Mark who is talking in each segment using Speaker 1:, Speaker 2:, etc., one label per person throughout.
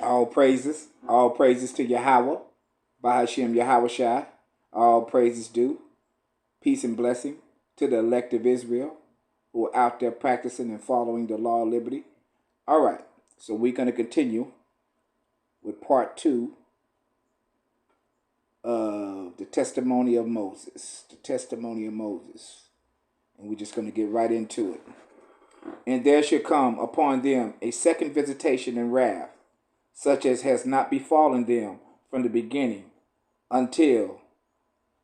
Speaker 1: All praises to Yahweh, Bahashem Yahweh Shai. All praises due. Peace and blessing to the elect of Israel who are out there practicing and following the law of liberty. All right, so we're going to continue with part two of the testimony of Moses. The testimony of Moses. And we're just going to get right into it. And there shall come upon them a second visitation and wrath, such as has not befallen them from the beginning, until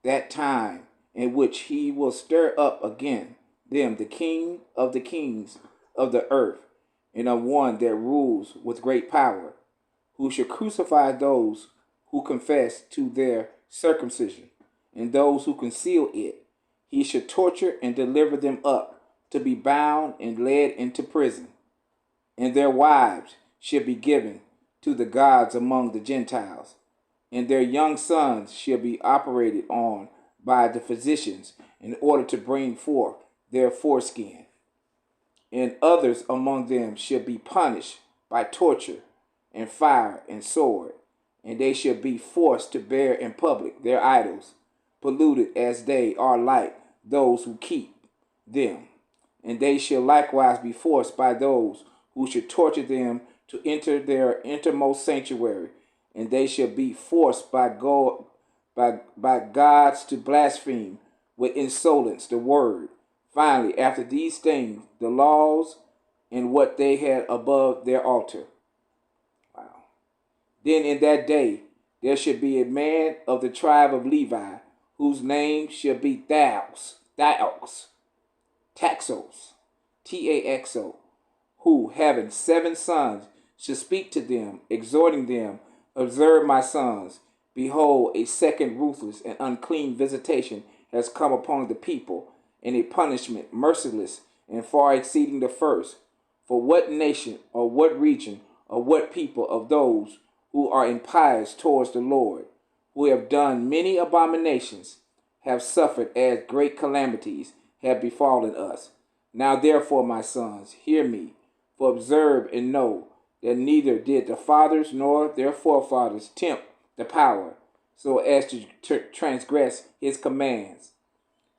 Speaker 1: that time in which he will stir up again them, the king of the kings of the earth, and of one that rules with great power, who shall crucify those who confess to their circumcision, and those who conceal it. He shall torture and deliver them up to be bound and led into prison, and their wives shall be given to the gods among the Gentiles, and their young sons shall be operated on by the physicians in order to bring forth their foreskin. And others among them shall be punished by torture and fire and sword, and they shall be forced to bear in public their idols, polluted as they are like those who keep them. And they shall likewise be forced by those who should torture them to enter their innermost sanctuary, and they shall be forced by gods to blaspheme with insolence the word. Finally, after these things, the laws and what they had above their altar. Wow. Then in that day there shall be a man of the tribe of Levi, whose name shall be Taxos, Taxo, who, having 7 sons, shall speak to them, exhorting them, observe my sons, behold, a second ruthless and unclean visitation has come upon the people, and a punishment merciless and far exceeding the first. For what nation or what region or what people of those who are impious towards the Lord, who have done many abominations, have suffered as great calamities have befallen us. Now therefore, my sons, hear me, for observe and know that neither did the fathers nor their forefathers tempt the power, so as to transgress his commands.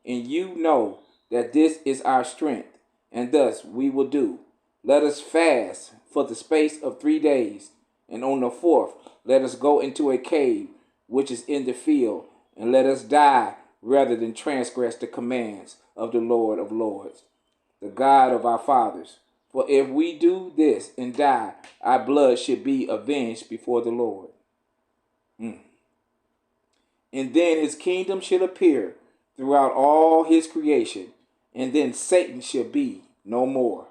Speaker 1: And you know that this is our strength, and thus we will do. Let us fast for the space of 3 days, and on the 4th let us go into a cave which is in the field, and let us die rather than transgress the commands of the Lord of Lords, the God of our fathers. For if we do this and die, our blood should be avenged before the Lord. And then his kingdom shall appear throughout all his creation, and then Satan shall be no more,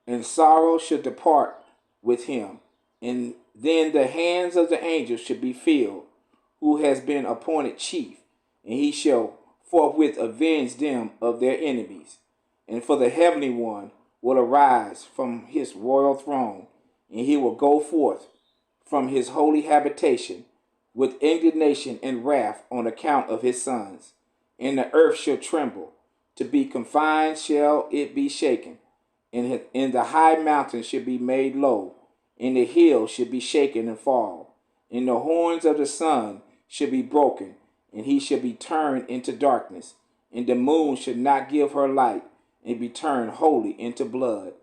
Speaker 1: and sorrow shall depart with him, and then the hands of the angels shall be filled, who has been appointed chief, and he shall forthwith avenge them of their enemies. And for the heavenly one will arise from his royal throne, and he will go forth from his holy habitation with indignation and wrath on account of his sons. And the earth shall tremble, to be confined shall it be shaken, and the high mountains shall be made low, and the hills shall be shaken and fall, and the horns of the sun shall be broken, and he shall be turned into darkness, and the moon shall not give her light, and be turned wholly into blood,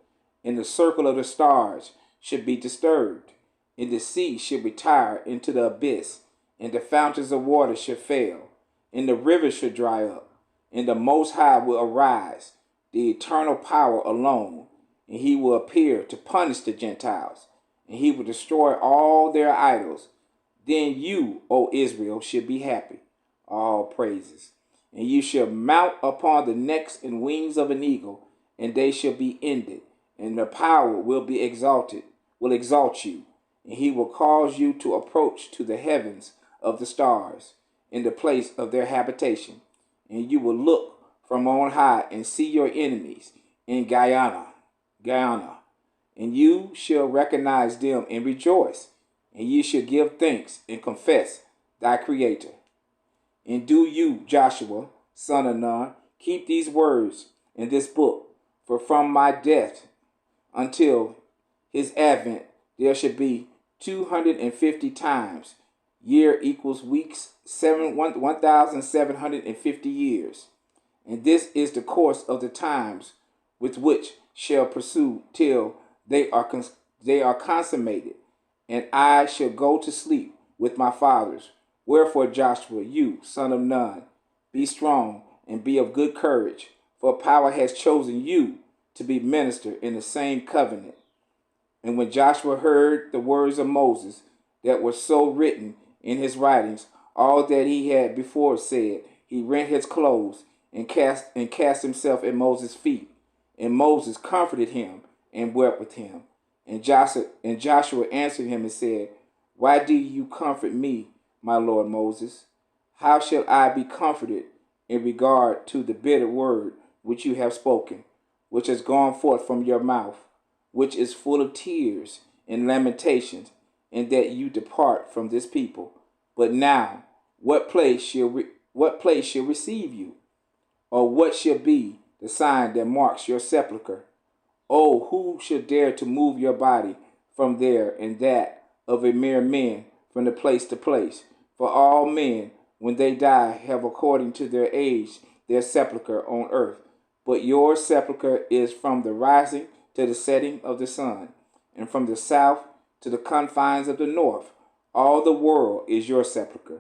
Speaker 1: and the circle of the stars should be disturbed, and the sea should retire into the abyss, and the fountains of water should fail, and the rivers should dry up, and the Most High will arise, the eternal power alone, and he will appear to punish the Gentiles, and he will destroy all their idols. Then you, O Israel, shall be happy. All praises. And you shall mount upon the necks and wings of an eagle, and they shall be ended, and the power will exalt you, and he will cause you to approach to the heavens of the stars, in the place of their habitation, and you will look from on high and see your enemies in Guyana, and you shall recognize them and rejoice, and you shall give thanks and confess thy Creator. And do you, Joshua, son of Nun, keep these words in this book, for from my death until his advent there should be 250 times. Year equals weeks, 1,750 years. And this is the course of the times with which shall pursue till they are consummated, and I shall go to sleep with my fathers. Wherefore, Joshua, you, son of Nun, be strong and be of good courage, for power has chosen you to be minister in the same covenant. And when Joshua heard the words of Moses that were so written in his writings, all that he had before said, he rent his clothes and cast himself at Moses' feet. And Moses comforted him and wept with him. And Joshua answered him and said, Why do you comfort me, my Lord Moses? How shall I be comforted in regard to the bitter word which you have spoken, which has gone forth from your mouth, which is full of tears and lamentations, and that you depart from this people? But now, what place shall receive you? Or what shall be the sign that marks your sepulchre? Oh, who shall dare to move your body from there, and that of a mere man from the place to place? For all men, when they die, have according to their age their sepulchre on earth. But your sepulchre is from the rising to the setting of the sun, and from the south to the confines of the north. All the world is your sepulchre.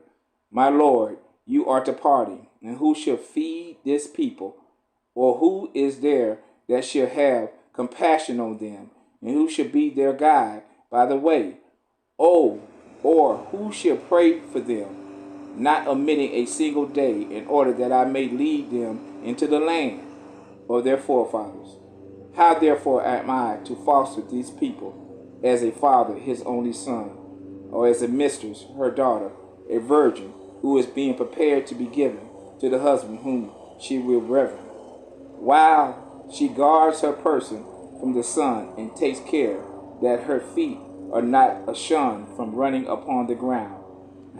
Speaker 1: My Lord, you are departing, and who shall feed this people? Or who is there that shall have compassion on them, and who shall be their guide by the way? Oh, or who shall pray for them, not omitting a single day, in order that I may lead them into the land of their forefathers? How therefore am I to foster these people as a father his only son, or as a mistress her daughter, a virgin who is being prepared to be given to the husband whom she will reverence, while she guards her person from the sun and takes care that her feet are not shunned from running upon the ground?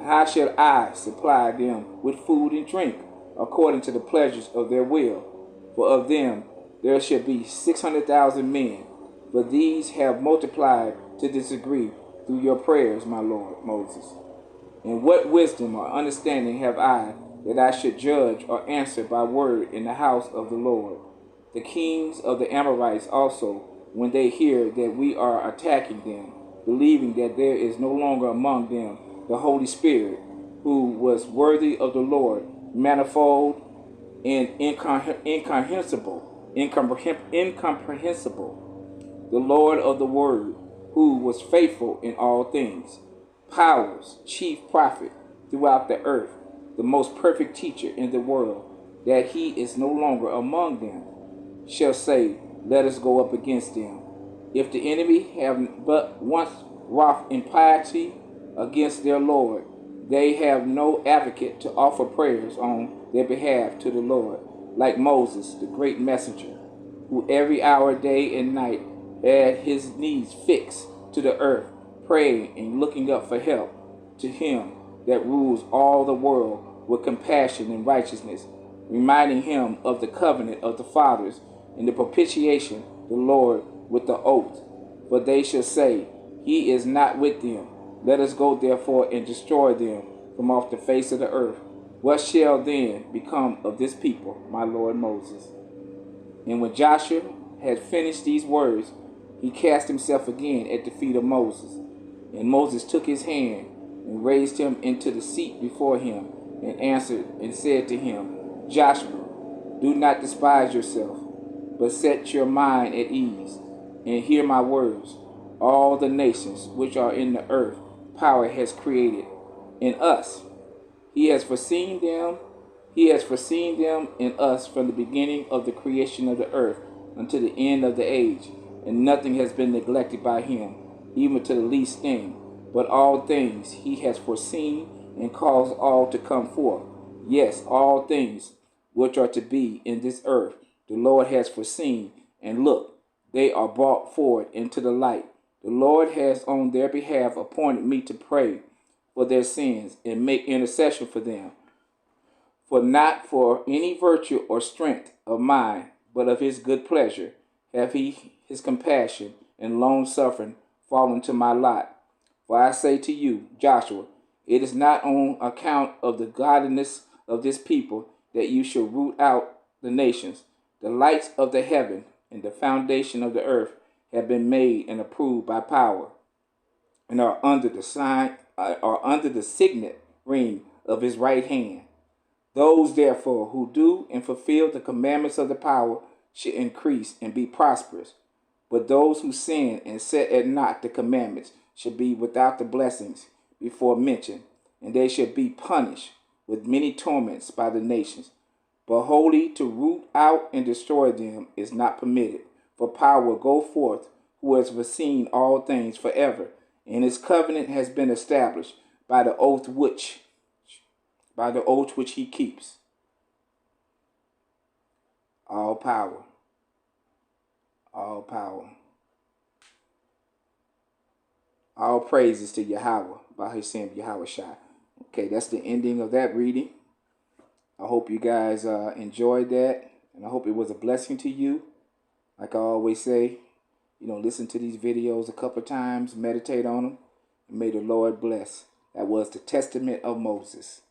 Speaker 1: How shall I supply them with food and drink, according to the pleasures of their will? For of them there shall be 600,000 men, but these have multiplied to this degree through your prayers, my Lord Moses. And what wisdom or understanding have I, that I should judge or answer by word in the house of the Lord? The kings of the Amorites also, when they hear that we are attacking them, believing that there is no longer among them the Holy Spirit, who was worthy of the Lord, manifold and incomprehensible, the Lord of the Word, who was faithful in all things, powers, chief prophet throughout the earth, the most perfect teacher in the world, that he is no longer among them, shall say, Let us go up against them. If the enemy have but once wrought impiety against their Lord, they have no advocate to offer prayers on their behalf to the Lord, like Moses, the great messenger, who every hour, day and night, had his knees fixed to the earth, praying and looking up for help to him that rules all the world with compassion and righteousness, reminding him of the covenant of the fathers and the propitiation, the Lord with the oath. For they shall say, He is not with them. Let us go therefore and destroy them from off the face of the earth. What shall then become of this people, my Lord Moses? And when Joshua had finished these words, he cast himself again at the feet of Moses. And Moses took his hand and raised him into the seat before him, and answered and said to him, Joshua, do not despise yourself, but set your mind at ease, and hear my words. All the nations which are in the earth, power has created in us. He has foreseen them in us from the beginning of the creation of the earth unto the end of the age, and nothing has been neglected by him, even to the least thing. But all things he has foreseen and caused all to come forth. Yes, all things which are to be in this earth, the Lord has foreseen, and look, they are brought forward into the light. The Lord has on their behalf appointed me to pray for their sins and make intercession for them. For not for any virtue or strength of mine, but of his good pleasure, have he his compassion and long suffering fallen to my lot. For I say to you, Joshua, it is not on account of the godliness of this people that you shall root out the nations. The lights of the heaven and the foundation of the earth have been made and approved by power, and are under the signet ring of his right hand. Those therefore who do and fulfill the commandments of the power should increase and be prosperous. But those who sin and set at naught the commandments should be without the blessings before mentioned, and they should be punished with many torments by the nations. But wholly to root out and destroy them is not permitted, for power will go forth, who has foreseen all things forever, and his covenant has been established by the oath which he keeps. All power. All power. All praises to Yahweh, Bahashem Yahweh Shai. Okay, that's the ending of that reading. I hope you guys enjoyed that, and I hope it was a blessing to you. Like I always say, listen to these videos a couple times, meditate on them, and may the Lord bless. That was the Testament of Moses.